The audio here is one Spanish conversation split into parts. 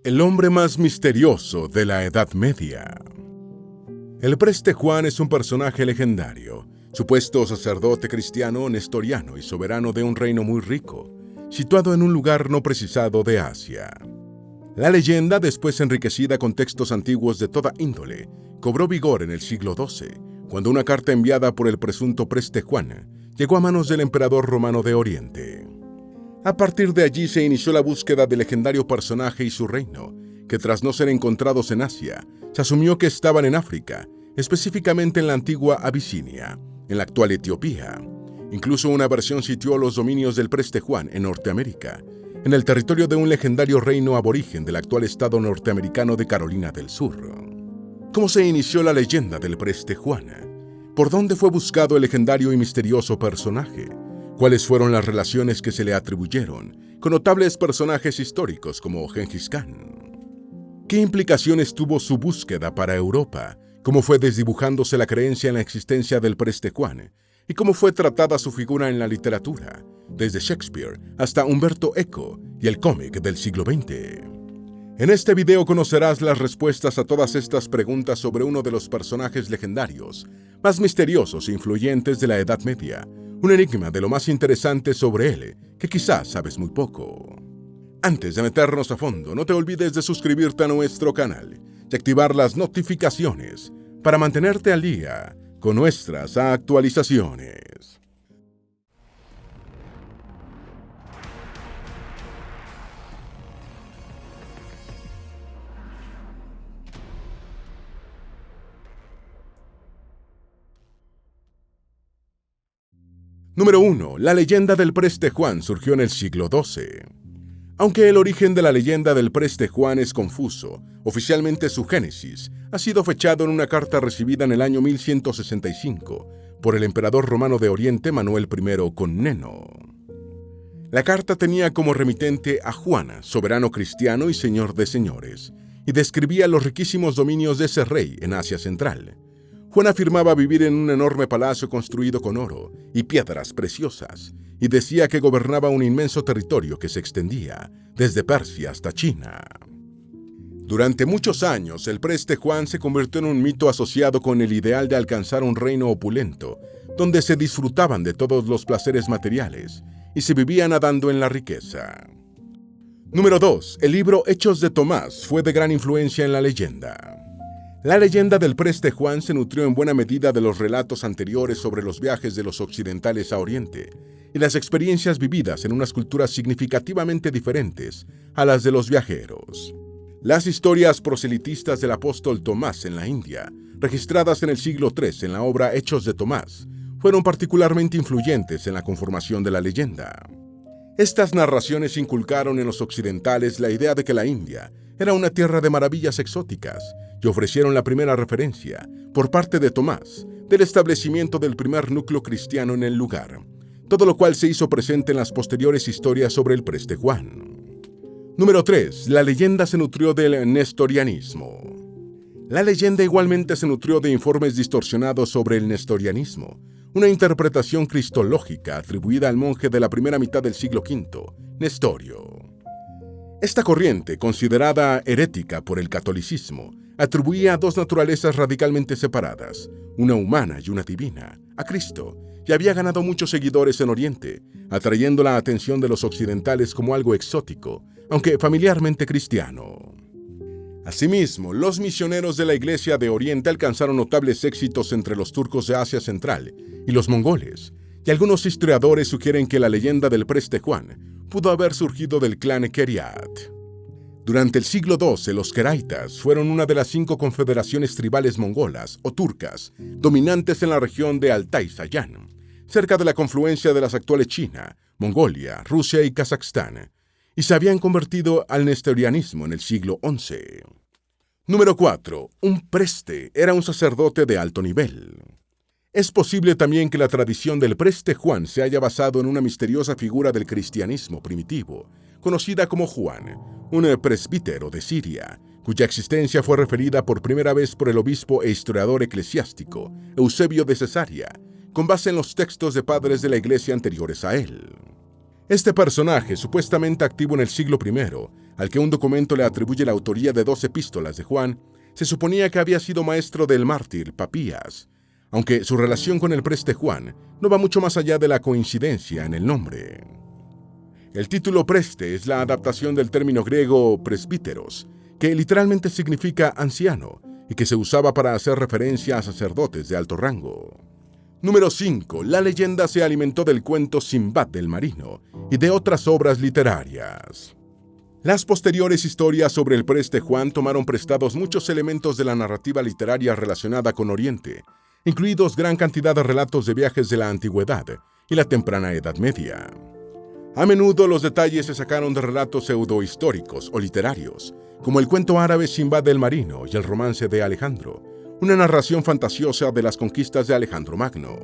El hombre más misterioso de la Edad Media. El preste Juan es un personaje legendario, supuesto sacerdote cristiano, nestoriano y soberano de un reino muy rico, situado en un lugar no precisado de Asia. La leyenda, después enriquecida con textos antiguos de toda índole, cobró vigor en el siglo XII, cuando una carta enviada por el presunto preste Juan llegó a manos del emperador romano de Oriente. A partir de allí se inició la búsqueda del legendario personaje y su reino, que tras no ser encontrados en Asia, se asumió que estaban en África, específicamente en la antigua Abisinia, en la actual Etiopía. Incluso una versión sitió los dominios del preste Juan en Norteamérica, en el territorio de un legendario reino aborigen del actual estado norteamericano de Carolina del Sur. ¿Cómo se inició la leyenda del preste Juan? ¿Por dónde fue buscado el legendario y misterioso personaje? ¿Cuáles fueron las relaciones que se le atribuyeron con notables personajes históricos como Gengis Khan? ¿Qué implicaciones tuvo su búsqueda para Europa? ¿Cómo fue desdibujándose la creencia en la existencia del preste Juan? ¿Y cómo fue tratada su figura en la literatura, desde Shakespeare hasta Umberto Eco y el cómic del siglo XX? En este video conocerás las respuestas a todas estas preguntas sobre uno de los personajes legendarios más misteriosos e influyentes de la Edad Media, un enigma de lo más interesante sobre él, que quizás sabes muy poco. Antes de meternos a fondo, no te olvides de suscribirte a nuestro canal y activar las notificaciones para mantenerte al día con nuestras actualizaciones. Número 1. La leyenda del preste Juan surgió en el siglo XII. Aunque el origen de la leyenda del preste Juan es confuso, oficialmente su génesis ha sido fechado en una carta recibida en el año 1165 por el emperador romano de Oriente Manuel I Comneno. La carta tenía como remitente a Juan, soberano cristiano y señor de señores, y describía los riquísimos dominios de ese rey en Asia Central. Juan afirmaba vivir en un enorme palacio construido con oro y piedras preciosas, y decía que gobernaba un inmenso territorio que se extendía desde Persia hasta China. Durante muchos años, el preste Juan se convirtió en un mito asociado con el ideal de alcanzar un reino opulento, donde se disfrutaban de todos los placeres materiales y se vivía nadando en la riqueza. Número 2. El libro Hechos de Tomás fue de gran influencia en la leyenda. La leyenda del preste Juan se nutrió en buena medida de los relatos anteriores sobre los viajes de los occidentales a Oriente y las experiencias vividas en unas culturas significativamente diferentes a las de los viajeros. Las historias proselitistas del apóstol Tomás en la India, registradas en el siglo III en la obra Hechos de Tomás, fueron particularmente influyentes en la conformación de la leyenda. Estas narraciones inculcaron en los occidentales la idea de que la India era una tierra de maravillas exóticas y ofrecieron la primera referencia, por parte de Tomás, del establecimiento del primer núcleo cristiano en el lugar, todo lo cual se hizo presente en las posteriores historias sobre el preste Juan. Número 3. La leyenda se nutrió del nestorianismo. La leyenda igualmente se nutrió de informes distorsionados sobre el nestorianismo, una interpretación cristológica atribuida al monje de la primera mitad del siglo V, Nestorio. Esta corriente, considerada herética por el catolicismo, atribuía dos naturalezas radicalmente separadas, una humana y una divina, a Cristo, y había ganado muchos seguidores en Oriente, atrayendo la atención de los occidentales como algo exótico, aunque familiarmente cristiano. Asimismo, los misioneros de la Iglesia de Oriente alcanzaron notables éxitos entre los turcos de Asia Central y los mongoles, y algunos historiadores sugieren que la leyenda del preste Juan pudo haber surgido del clan Keriat. Durante el siglo XII, los Keraitas fueron una de las 5 confederaciones tribales mongolas o turcas dominantes en la región de Altai-Sayan, cerca de la confluencia de las actuales China, Mongolia, Rusia y Kazajstán, y se habían convertido al nestorianismo en el siglo XI. Número 4. Un preste era un sacerdote de alto nivel. Es posible también que la tradición del preste Juan se haya basado en una misteriosa figura del cristianismo primitivo, conocida como Juan, un presbítero de Siria, cuya existencia fue referida por primera vez por el obispo e historiador eclesiástico Eusebio de Cesarea, con base en los textos de padres de la Iglesia anteriores a él. Este personaje, supuestamente activo en el siglo I, al que un documento le atribuye la autoría de 2 epístolas de Juan, se suponía que había sido maestro del mártir Papías, aunque su relación con el preste Juan no va mucho más allá de la coincidencia en el nombre. El título preste es la adaptación del término griego presbíteros, que literalmente significa anciano y que se usaba para hacer referencia a sacerdotes de alto rango. Número 5. La leyenda se alimentó del cuento Simbad del Marino y de otras obras literarias. Las posteriores historias sobre el preste Juan tomaron prestados muchos elementos de la narrativa literaria relacionada con Oriente, incluidos gran cantidad de relatos de viajes de la antigüedad y la temprana Edad Media. A menudo los detalles se sacaron de relatos pseudohistóricos o literarios, como el cuento árabe Simbad del Marino y el romance de Alejandro, una narración fantasiosa de las conquistas de Alejandro Magno.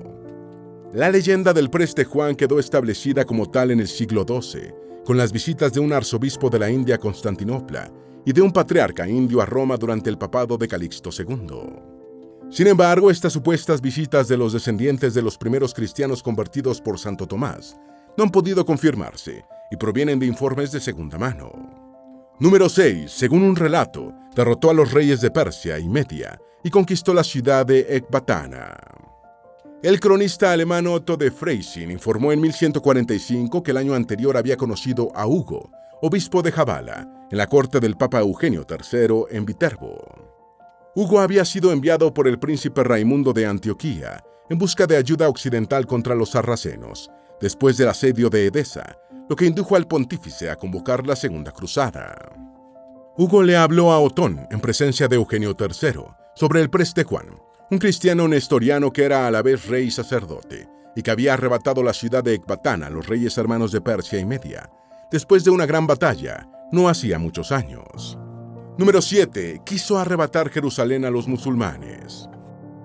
La leyenda del preste Juan quedó establecida como tal en el siglo XII, con las visitas de un arzobispo de la India a Constantinopla y de un patriarca indio a Roma durante el papado de Calixto II. Sin embargo, estas supuestas visitas de los descendientes de los primeros cristianos convertidos por Santo Tomás no han podido confirmarse y provienen de informes de segunda mano. Número 6. Según un relato, derrotó a los reyes de Persia y Media y conquistó la ciudad de Ecbatana. El cronista alemán Otto de Freising informó en 1145 que el año anterior había conocido a Hugo, obispo de Jabala, en la corte del Papa Eugenio III en Viterbo. Hugo había sido enviado por el príncipe Raimundo de Antioquía en busca de ayuda occidental contra los sarracenos, después del asedio de Edesa, lo que indujo al pontífice a convocar la Segunda Cruzada. Hugo le habló a Otón, en presencia de Eugenio III, sobre el preste Juan, un cristiano nestoriano que era a la vez rey y sacerdote, y que había arrebatado la ciudad de Ecbatana a los reyes hermanos de Persia y Media, después de una gran batalla, no hacía muchos años. Número 7. Quiso arrebatar Jerusalén a los musulmanes.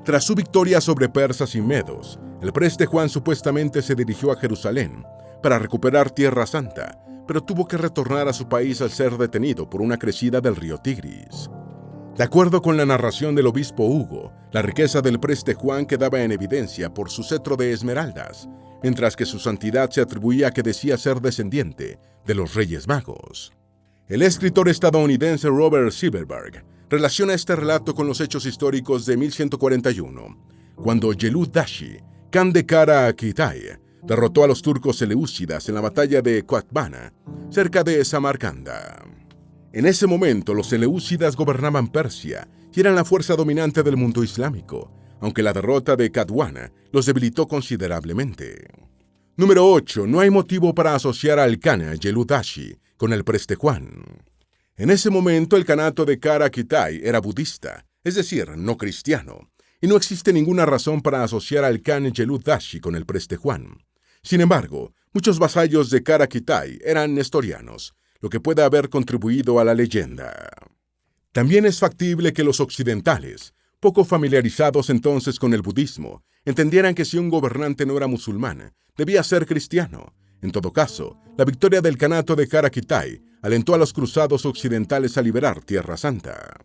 Tras su victoria sobre persas y medos, el preste Juan supuestamente se dirigió a Jerusalén para recuperar Tierra Santa, pero tuvo que retornar a su país al ser detenido por una crecida del río Tigris. De acuerdo con la narración del obispo Hugo, la riqueza del preste Juan quedaba en evidencia por su cetro de esmeraldas, mientras que su santidad se atribuía a que decía ser descendiente de los Reyes Magos. El escritor estadounidense Robert Silverberg relaciona este relato con los hechos históricos de 1141, cuando Yelud Dashi, Khan de Kara Kitai, derrotó a los turcos seleúcidas en la batalla de Qatbana, cerca de Samarcanda. En ese momento, los seleúcidas gobernaban Persia y eran la fuerza dominante del mundo islámico, aunque la derrota de Qatbana los debilitó considerablemente. Número 8. No hay motivo para asociar al Khan Yelud Dashi con el preste Juan. En ese momento, el Kanato de Kara Kitai era budista, es decir, no cristiano, y no existe ninguna razón para asociar al Khan Yelud Dashi con el preste Juan. Sin embargo, muchos vasallos de Kara Kitai eran nestorianos, lo que puede haber contribuido a la leyenda. También es factible que los occidentales, poco familiarizados entonces con el budismo, entendieran que si un gobernante no era musulmán, debía ser cristiano. En todo caso, la victoria del Kanato de Kara Kitai alentó a los cruzados occidentales a liberar Tierra Santa.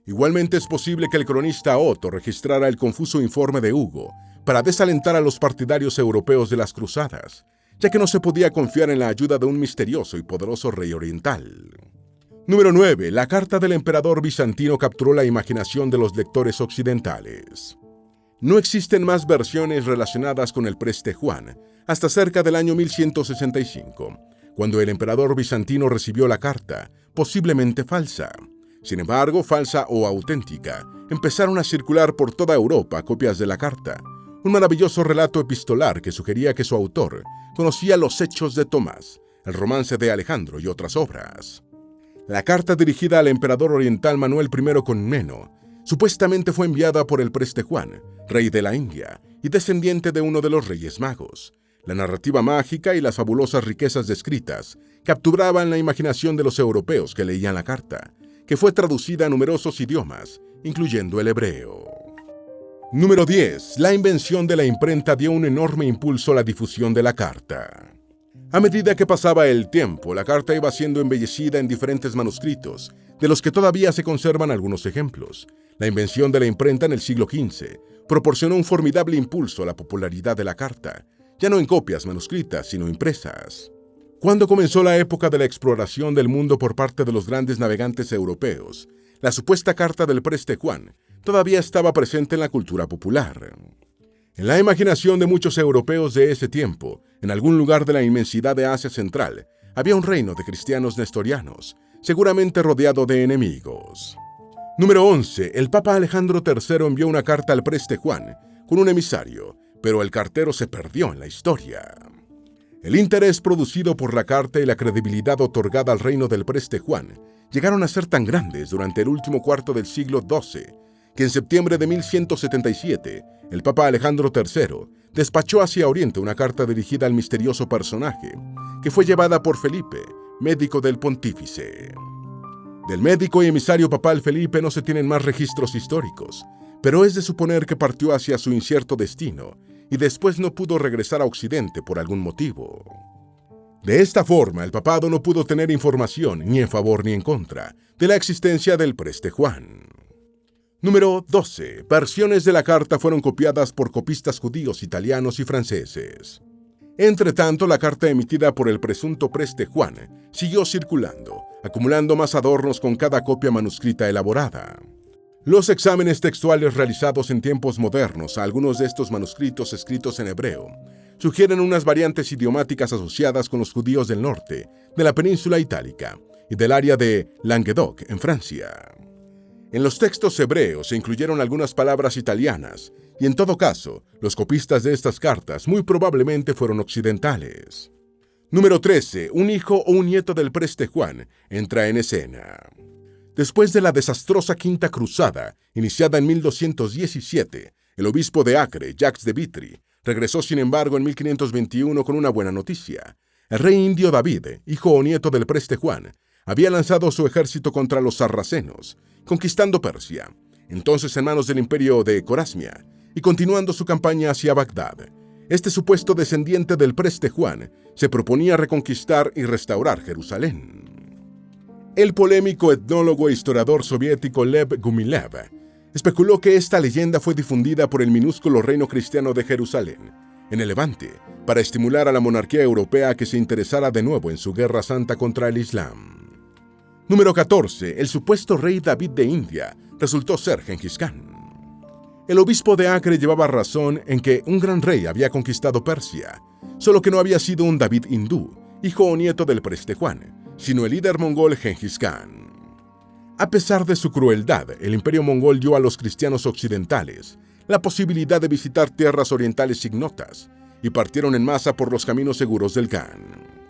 Igualmente es posible que el cronista Otto registrara el confuso informe de Hugo para desalentar a los partidarios europeos de las cruzadas, ya que no se podía confiar en la ayuda de un misterioso y poderoso rey oriental. Número 9. La carta del emperador bizantino capturó la imaginación de los lectores occidentales. No existen más versiones relacionadas con el preste Juan hasta cerca del año 1165, cuando el emperador bizantino recibió la carta, posiblemente falsa. Sin embargo, falsa o auténtica, empezaron a circular por toda Europa copias de la carta, un maravilloso relato epistolar que sugería que su autor conocía los hechos de Tomás, el romance de Alejandro y otras obras. La carta dirigida al emperador oriental Manuel I Comneno supuestamente fue enviada por el preste Juan, rey de la India y descendiente de uno de los Reyes Magos. La narrativa mágica y las fabulosas riquezas descritas capturaban la imaginación de los europeos que leían la carta, que fue traducida a numerosos idiomas, incluyendo el hebreo. Número 10. La invención de la imprenta dio un enorme impulso a la difusión de la carta. A medida que pasaba el tiempo, la carta iba siendo embellecida en diferentes manuscritos, de los que todavía se conservan algunos ejemplos. La invención de la imprenta en el siglo XV proporcionó un formidable impulso a la popularidad de la carta, ya no en copias manuscritas, sino impresas. Cuando comenzó la época de la exploración del mundo por parte de los grandes navegantes europeos, la supuesta carta del Preste Juan todavía estaba presente en la cultura popular. En la imaginación de muchos europeos de ese tiempo, en algún lugar de la inmensidad de Asia Central, había un reino de cristianos nestorianos, seguramente rodeado de enemigos. Número 11. El Papa Alejandro III envió una carta al Preste Juan con un emisario, pero el cartero se perdió en la historia. El interés producido por la carta y la credibilidad otorgada al reino del Preste Juan llegaron a ser tan grandes durante el último cuarto del siglo XII, que en septiembre de 1177, el Papa Alejandro III despachó hacia Oriente una carta dirigida al misterioso personaje, que fue llevada por Felipe, médico del pontífice. Del médico y emisario papal Felipe no se tienen más registros históricos, pero es de suponer que partió hacia su incierto destino y después no pudo regresar a Occidente por algún motivo. De esta forma, el papado no pudo tener información, ni en favor ni en contra, de la existencia del Preste Juan. Número 12. Versiones de la carta fueron copiadas por copistas judíos, italianos y franceses. Entre tanto, la carta emitida por el presunto Preste Juan siguió circulando, acumulando más adornos con cada copia manuscrita elaborada. Los exámenes textuales realizados en tiempos modernos a algunos de estos manuscritos escritos en hebreo sugieren unas variantes idiomáticas asociadas con los judíos del norte, de la península itálica y del área de Languedoc, en Francia. En los textos hebreos se incluyeron algunas palabras italianas, y en todo caso, los copistas de estas cartas muy probablemente fueron occidentales. Número 13. Un hijo o un nieto del Preste Juan entra en escena. Después de la desastrosa Quinta Cruzada, iniciada en 1217, el obispo de Acre, Jacques de Vitry, regresó sin embargo en 1521 con una buena noticia. El rey indio David, hijo o nieto del Preste Juan, había lanzado su ejército contra los sarracenos, conquistando Persia, entonces en manos del imperio de Corasmia, y continuando su campaña hacia Bagdad. Este supuesto descendiente del Preste Juan se proponía reconquistar y restaurar Jerusalén. El polémico etnólogo e historiador soviético Lev Gumilev especuló que esta leyenda fue difundida por el minúsculo reino cristiano de Jerusalén, en el Levante, para estimular a la monarquía europea a que se interesara de nuevo en su guerra santa contra el Islam. Número 14. El supuesto rey David de India resultó ser Gengis Khan. El obispo de Acre llevaba razón en que un gran rey había conquistado Persia, solo que no había sido un David hindú, hijo o nieto del Preste Juan, sino el líder mongol Gengis Khan. A pesar de su crueldad, el imperio mongol dio a los cristianos occidentales la posibilidad de visitar tierras orientales ignotas y partieron en masa por los caminos seguros del Khan.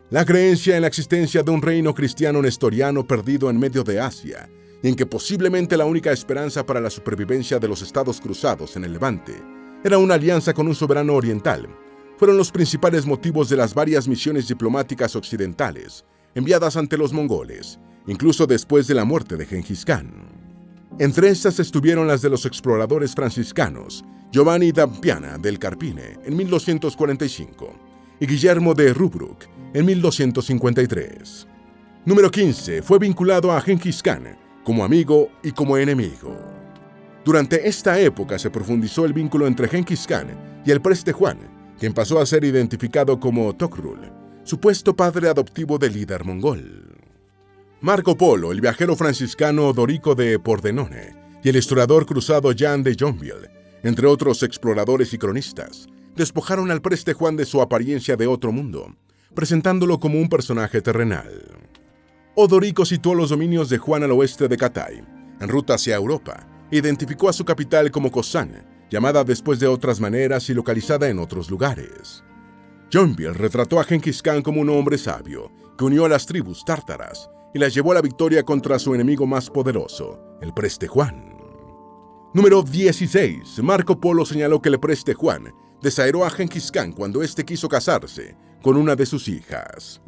La creencia en la existencia de un reino cristiano nestoriano perdido en medio de Asia y en que posiblemente la única esperanza para la supervivencia de los estados cruzados en el Levante era una alianza con un soberano oriental, fueron los principales motivos de las varias misiones diplomáticas occidentales enviadas ante los mongoles, incluso después de la muerte de Gengis Khan. Entre estas estuvieron las de los exploradores franciscanos Giovanni da Piana del Carpine en 1245 y Guillermo de Rubruck en 1253. Número 15. Fue vinculado a Gengis Khan como amigo y como enemigo. Durante esta época se profundizó el vínculo entre Gengis Khan y el Preste Juan, quien pasó a ser identificado como Tokrul, supuesto padre adoptivo del líder mongol. Marco Polo, el viajero franciscano Dorico de Pordenone y el historiador cruzado Jean de Jonville, entre otros exploradores y cronistas, despojaron al Preste Juan de su apariencia de otro mundo, presentándolo como un personaje terrenal. Odorico situó los dominios de Juan al oeste de Catay, en ruta hacia Europa, e identificó a su capital como Kozán, llamada después de otras maneras y localizada en otros lugares. Jonville retrató a Gengis Khan como un hombre sabio, que unió a las tribus tártaras y las llevó a la victoria contra su enemigo más poderoso, el Preste Juan. Número 16. Marco Polo señaló que el Preste Juan desairó a Gengis Khan cuando éste quiso casarse con una de sus hijas.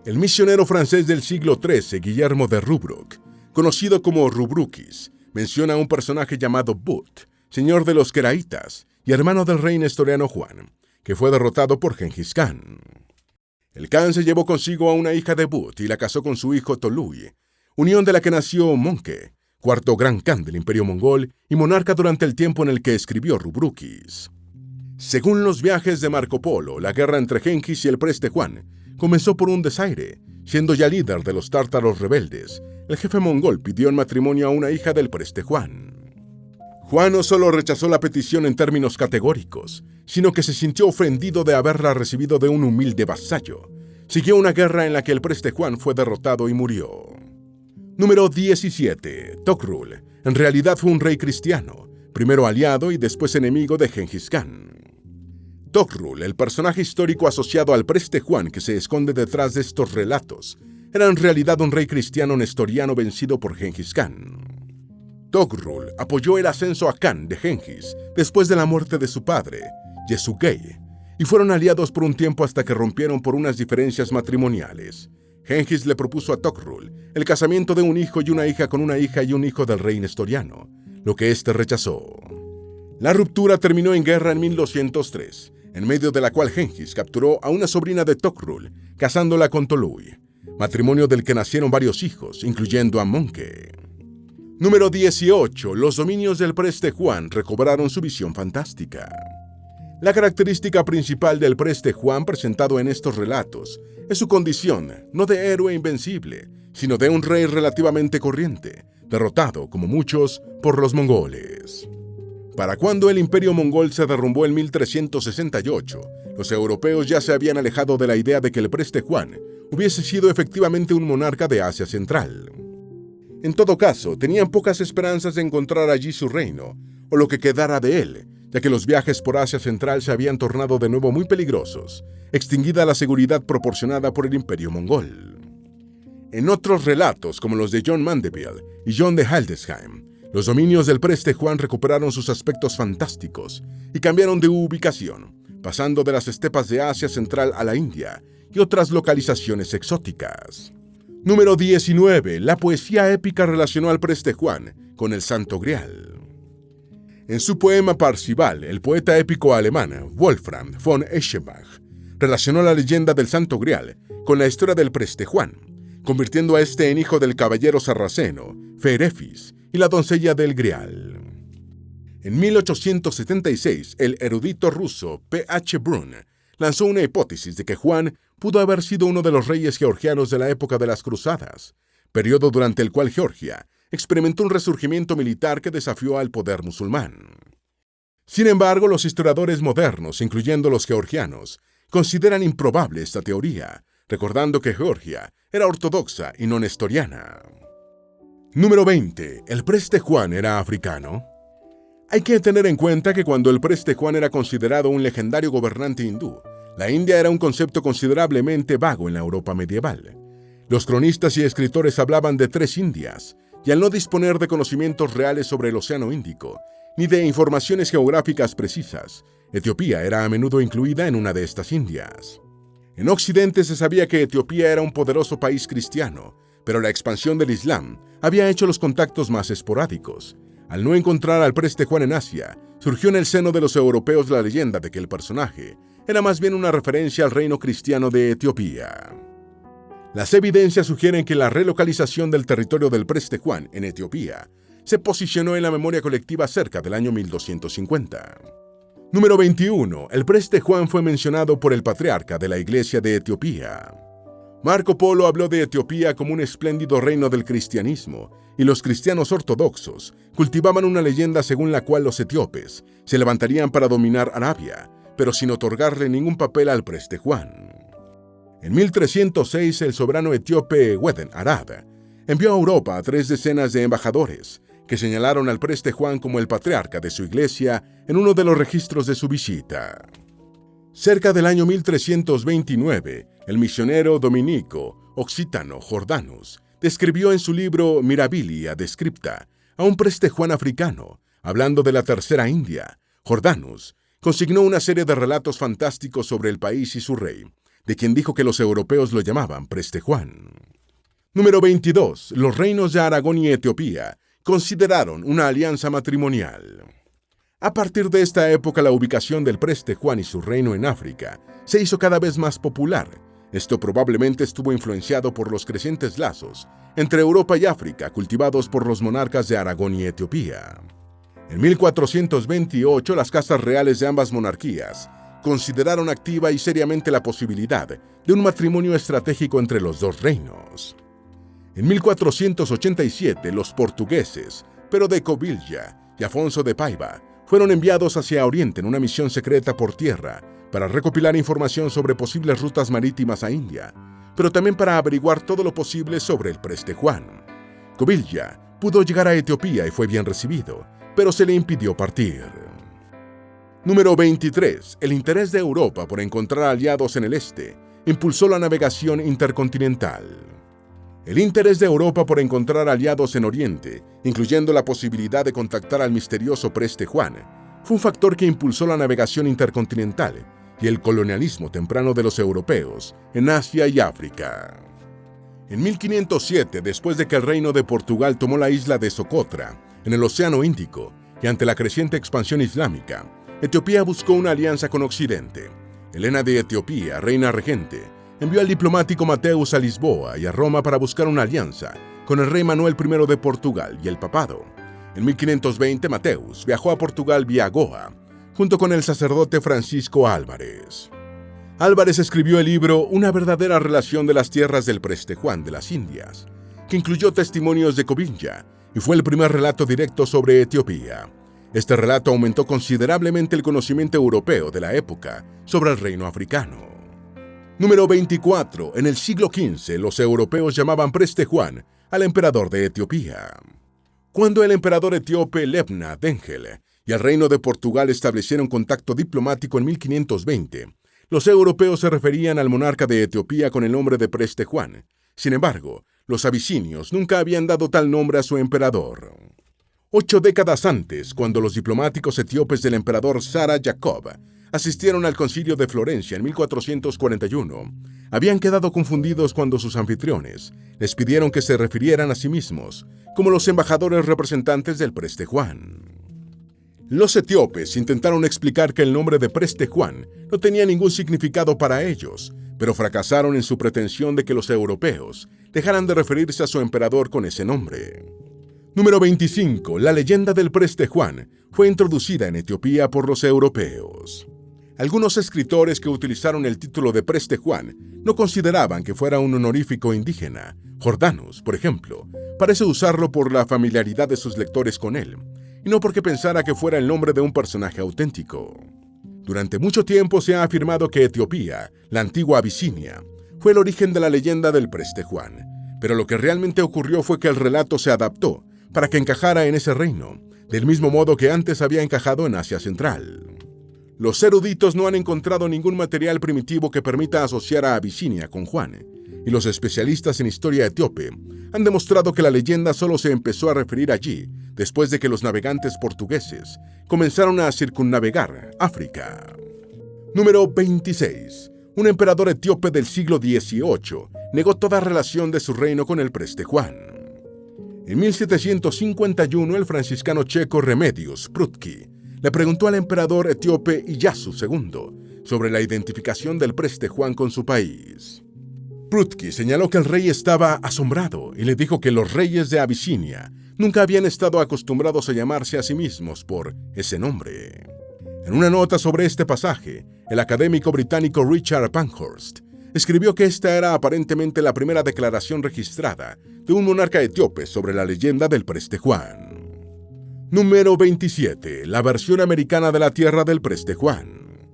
El misionero francés del siglo XIII, Guillermo de Rubruck, conocido como Rubruquis, menciona a un personaje llamado But, señor de los Queraitas y hermano del rey nestoriano Juan, que fue derrotado por Gengis Khan. El Khan se llevó consigo a una hija de But y la casó con su hijo Tolui, unión de la que nació Monke, cuarto gran Khan del imperio mongol y monarca durante el tiempo en el que escribió Rubruquis. Según los viajes de Marco Polo, la guerra entre Gengis y el Preste Juan comenzó por un desaire. Siendo ya líder de los tártaros rebeldes, el jefe mongol pidió en matrimonio a una hija del preste Juan. Juan no solo rechazó la petición en términos categóricos, sino que se sintió ofendido de haberla recibido de un humilde vasallo. Siguió una guerra en la que el preste Juan fue derrotado y murió. Número 17. Togrul. En realidad fue un rey cristiano, primero aliado y después enemigo de Gengis Khan. Togrul, el personaje histórico asociado al preste Juan que se esconde detrás de estos relatos, era en realidad un rey cristiano nestoriano vencido por Gengis Khan. Togrul apoyó el ascenso a Khan de Gengis después de la muerte de su padre, Yesugei, y fueron aliados por un tiempo hasta que rompieron por unas diferencias matrimoniales. Gengis le propuso a Togrul el casamiento de un hijo y una hija con una hija y un hijo del rey nestoriano, lo que éste rechazó. La ruptura terminó en guerra en 1203, en medio de la cual Gengis capturó a una sobrina de Togrul, casándola con Tolui, matrimonio del que nacieron varios hijos, incluyendo a Monke. Número 18. Los dominios del preste Juan recobraron su visión fantástica. La característica principal del preste Juan presentado en estos relatos es su condición, no de héroe invencible, sino de un rey relativamente corriente, derrotado, como muchos, por los mongoles. Para cuando el imperio mongol se derrumbó en 1368, los europeos ya se habían alejado de la idea de que el preste Juan hubiese sido efectivamente un monarca de Asia Central. En todo caso, tenían pocas esperanzas de encontrar allí su reino, o lo que quedara de él, ya que los viajes por Asia Central se habían tornado de nuevo muy peligrosos, extinguida la seguridad proporcionada por el imperio mongol. En otros relatos, como los de John Mandeville y John de Hildesheim, los dominios del preste Juan recuperaron sus aspectos fantásticos y cambiaron de ubicación, pasando de las estepas de Asia Central a la India y otras localizaciones exóticas. Número 19. La poesía épica relacionó al preste Juan con el Santo Grial. En su poema Parzival, el poeta épico alemán Wolfram von Eschenbach relacionó la leyenda del Santo Grial con la historia del preste Juan, convirtiendo a este en hijo del caballero sarraceno Ferefis y la doncella del Grial. En 1876, el erudito ruso P.H. Brun lanzó una hipótesis de que Juan pudo haber sido uno de los reyes georgianos de la época de las Cruzadas, periodo durante el cual Georgia experimentó un resurgimiento militar que desafió al poder musulmán. Sin embargo, los historiadores modernos, incluyendo los georgianos, consideran improbable esta teoría, recordando que Georgia era ortodoxa y no nestoriana. Número 20. ¿El preste Juan era africano? Hay que tener en cuenta que cuando el preste Juan era considerado un legendario gobernante hindú, la India era un concepto considerablemente vago en la Europa medieval. Los cronistas y escritores hablaban de 3 Indias, y al no disponer de conocimientos reales sobre el Océano Índico, ni de informaciones geográficas precisas, Etiopía era a menudo incluida en una de estas Indias. En Occidente se sabía que Etiopía era un poderoso país cristiano, pero la expansión del Islam había hecho los contactos más esporádicos. Al no encontrar al preste Juan en Asia, surgió en el seno de los europeos la leyenda de que el personaje era más bien una referencia al reino cristiano de Etiopía. Las evidencias sugieren que la relocalización del territorio del preste Juan en Etiopía se posicionó en la memoria colectiva cerca del año 1250. Número 21. El preste Juan fue mencionado por el patriarca de la Iglesia de Etiopía. Marco Polo habló de Etiopía como un espléndido reino del cristianismo, y los cristianos ortodoxos cultivaban una leyenda según la cual los etíopes se levantarían para dominar Arabia, pero sin otorgarle ningún papel al preste Juan. En 1306, el soberano etíope Weden Arad envió a Europa a 3 decenas de embajadores que señalaron al preste Juan como el patriarca de su iglesia en uno de los registros de su visita. Cerca del año 1329, el misionero dominico occitano Jordanus describió en su libro Mirabilia Descripta a un preste Juan africano. Hablando de la Tercera India, Jordanus consignó una serie de relatos fantásticos sobre el país y su rey, de quien dijo que los europeos lo llamaban preste Juan. Número 22. Los reinos de Aragón y Etiopía consideraron una alianza matrimonial. A partir de esta época, la ubicación del preste Juan y su reino en África se hizo cada vez más popular. Esto probablemente estuvo influenciado por los crecientes lazos entre Europa y África cultivados por los monarcas de Aragón y Etiopía. En 1428, las casas reales de ambas monarquías consideraron activa y seriamente la posibilidad de un matrimonio estratégico entre los dos reinos. En 1487, los portugueses, Pero de Covilhã y Afonso de Paiva, fueron enviados hacia Oriente en una misión secreta por tierra para recopilar información sobre posibles rutas marítimas a India, pero también para averiguar todo lo posible sobre el Preste Juan. Covilhã pudo llegar a Etiopía y fue bien recibido, pero se le impidió partir. Número 23. El interés de Europa por encontrar aliados en el este impulsó la navegación intercontinental. El interés de Europa por encontrar aliados en Oriente, incluyendo la posibilidad de contactar al misterioso Preste Juan, fue un factor que impulsó la navegación intercontinental y el colonialismo temprano de los europeos en Asia y África. En 1507, después de que el reino de Portugal tomó la isla de Socotra, en el Océano Índico, y ante la creciente expansión islámica, Etiopía buscó una alianza con Occidente. Helena de Etiopía, reina regente, envió al diplomático Mateus a Lisboa y a Roma para buscar una alianza con el rey Manuel I de Portugal y el papado. En 1520, Mateus viajó a Portugal vía Goa, junto con el sacerdote Francisco Álvares. Álvares escribió el libro Una verdadera relación de las tierras del Preste Juan de las Indias, que incluyó testimonios de Covilhã y fue el primer relato directo sobre Etiopía. Este relato aumentó considerablemente el conocimiento europeo de la época sobre el reino africano. Número 24. En el siglo XV, los europeos llamaban Preste Juan al emperador de Etiopía. Cuando el emperador etíope Lebna Dengel y el reino de Portugal establecieron contacto diplomático en 1520, los europeos se referían al monarca de Etiopía con el nombre de Preste Juan. Sin embargo, los abisinios nunca habían dado tal nombre a su emperador. 8 décadas antes, cuando los diplomáticos etíopes del emperador Sara Jacob asistieron al concilio de Florencia en 1441, habían quedado confundidos cuando sus anfitriones les pidieron que se refirieran a sí mismos como los embajadores representantes del Preste Juan. Los etíopes intentaron explicar que el nombre de Preste Juan no tenía ningún significado para ellos, pero fracasaron en su pretensión de que los europeos dejaran de referirse a su emperador con ese nombre. Número 25. La leyenda del Preste Juan fue introducida en Etiopía por los europeos. Algunos escritores que utilizaron el título de Preste Juan no consideraban que fuera un honorífico indígena. Jordanos, por ejemplo, parece usarlo por la familiaridad de sus lectores con él, y no porque pensara que fuera el nombre de un personaje auténtico. Durante mucho tiempo se ha afirmado que Etiopía, la antigua Abisinia, fue el origen de la leyenda del Preste Juan, pero lo que realmente ocurrió fue que el relato se adaptó para que encajara en ese reino, del mismo modo que antes había encajado en Asia Central. Los eruditos no han encontrado ningún material primitivo que permita asociar a Abisinia con Juan, y los especialistas en historia etíope han demostrado que la leyenda solo se empezó a referir allí después de que los navegantes portugueses comenzaron a circunnavegar África. Número 26. Un emperador etíope del siglo XVIII negó toda relación de su reino con el Preste Juan. En 1751, el franciscano checo Remedios Prudki le preguntó al emperador etíope Iyasu II sobre la identificación del Preste Juan con su país. Prudki señaló que el rey estaba asombrado y le dijo que los reyes de Abisinia nunca habían estado acostumbrados a llamarse a sí mismos por ese nombre. En una nota sobre este pasaje, el académico británico Richard Pankhurst escribió que esta era aparentemente la primera declaración registrada de un monarca etíope sobre la leyenda del Preste Juan. Número 27. La versión americana de la tierra del Preste Juan.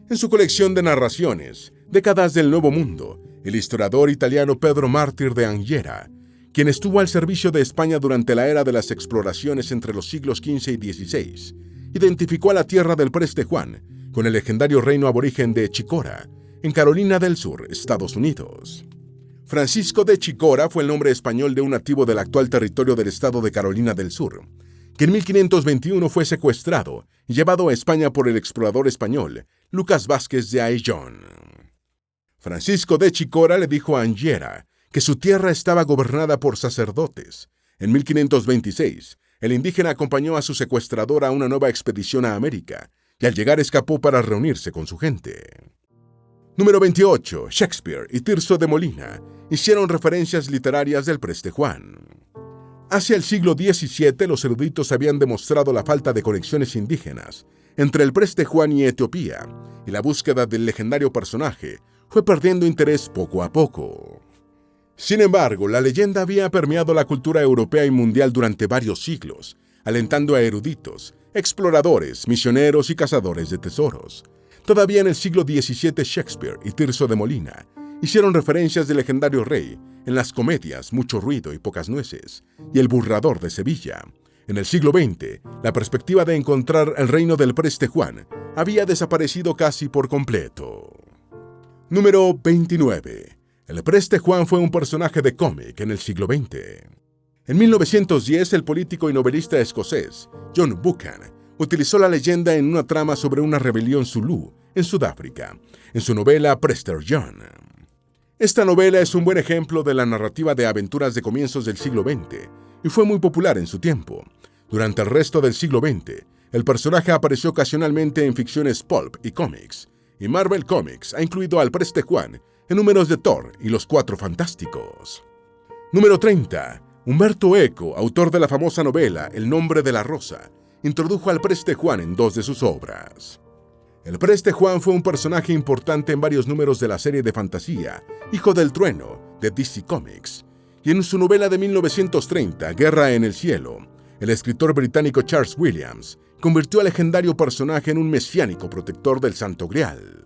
En su colección de narraciones, Décadas del Nuevo Mundo, el historiador italiano Pedro Mártir de Anghiera, quien estuvo al servicio de España durante la era de las exploraciones entre los siglos XV y XVI, identificó a la tierra del Preste Juan con el legendario reino aborigen de Chicora, en Carolina del Sur, Estados Unidos. Francisco de Chicora fue el nombre español de un nativo del actual territorio del estado de Carolina del Sur, que en 1521 fue secuestrado y llevado a España por el explorador español Lucas Vázquez de Ayllón. Francisco de Chicora le dijo a Anghiera que su tierra estaba gobernada por sacerdotes. En 1526, el indígena acompañó a su secuestrador a una nueva expedición a América y al llegar escapó para reunirse con su gente. Número 28. Shakespeare y Tirso de Molina hicieron referencias literarias del Preste Juan. Hacia el siglo XVII, los eruditos habían demostrado la falta de conexiones indígenas entre el Preste Juan y Etiopía, y la búsqueda del legendario personaje fue perdiendo interés poco a poco. Sin embargo, la leyenda había permeado la cultura europea y mundial durante varios siglos, alentando a eruditos, exploradores, misioneros y cazadores de tesoros. Todavía en el siglo XVII, Shakespeare y Tirso de Molina hicieron referencias del legendario rey en las comedias Mucho ruido y pocas nueces y El burlador de Sevilla. En el siglo XX, la perspectiva de encontrar el reino del Preste Juan había desaparecido casi por completo. Número 29. El Preste Juan fue un personaje de cómic en el siglo XX. En 1910, el político y novelista escocés John Buchan utilizó la leyenda en una trama sobre una rebelión zulú en Sudáfrica, en su novela Prester John. Esta novela es un buen ejemplo de la narrativa de aventuras de comienzos del siglo XX y fue muy popular en su tiempo. Durante el resto del siglo XX, el personaje apareció ocasionalmente en ficciones pulp y cómics, y Marvel Comics ha incluido al Preste Juan en números de Thor y los Cuatro Fantásticos. Número 30. Umberto Eco, autor de la famosa novela El nombre de la rosa, introdujo al Preste Juan en 2 de sus obras. El Preste Juan fue un personaje importante en varios números de la serie de fantasía Hijo del Trueno de DC Comics, y en su novela de 1930, Guerra en el Cielo, el escritor británico Charles Williams convirtió al legendario personaje en un mesiánico protector del Santo Grial.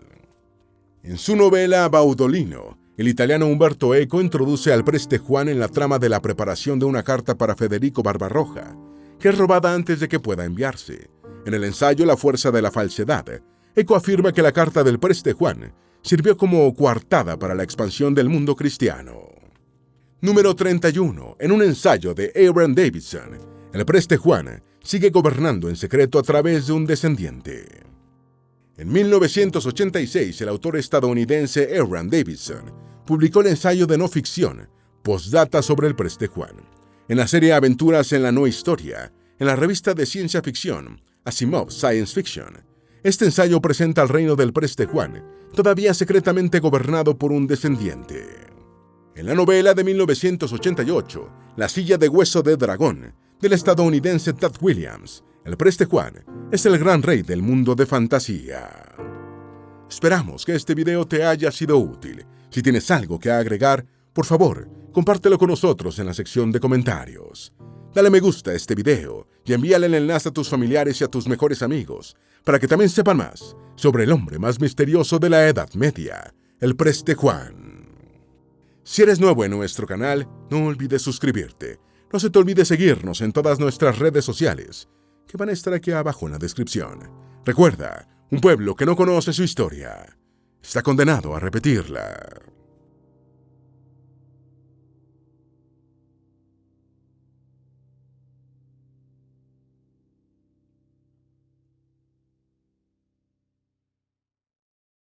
En su novela Baudolino, el italiano Umberto Eco introduce al Preste Juan en la trama de la preparación de una carta para Federico Barbarroja, que es robada antes de que pueda enviarse. En el ensayo La fuerza de la falsedad, Eco afirma que la carta del Preste Juan sirvió como coartada para la expansión del mundo cristiano. Número 31. En un ensayo de Aaron Davidson, el Preste Juan sigue gobernando en secreto a través de un descendiente. En 1986, el autor estadounidense Aaron Davidson publicó el ensayo de no ficción Postdata sobre el Preste Juan, en la serie Aventuras en la no historia, en la revista de ciencia ficción Asimov Science Fiction. Este ensayo presenta al reino del Preste Juan, todavía secretamente gobernado por un descendiente. En la novela de 1988, La silla de hueso de dragón, del estadounidense Tad Williams, el Preste Juan es el gran rey del mundo de fantasía. Esperamos que este video te haya sido útil. Si tienes algo que agregar, por favor, compártelo con nosotros en la sección de comentarios. Dale me gusta a este video y envíale el enlace a tus familiares y a tus mejores amigos para que también sepan más sobre el hombre más misterioso de la Edad Media, el Preste Juan. Si eres nuevo en nuestro canal, no olvides suscribirte. No se te olvide seguirnos en todas nuestras redes sociales, que van a estar aquí abajo en la descripción. Recuerda, un pueblo que no conoce su historia está condenado a repetirla.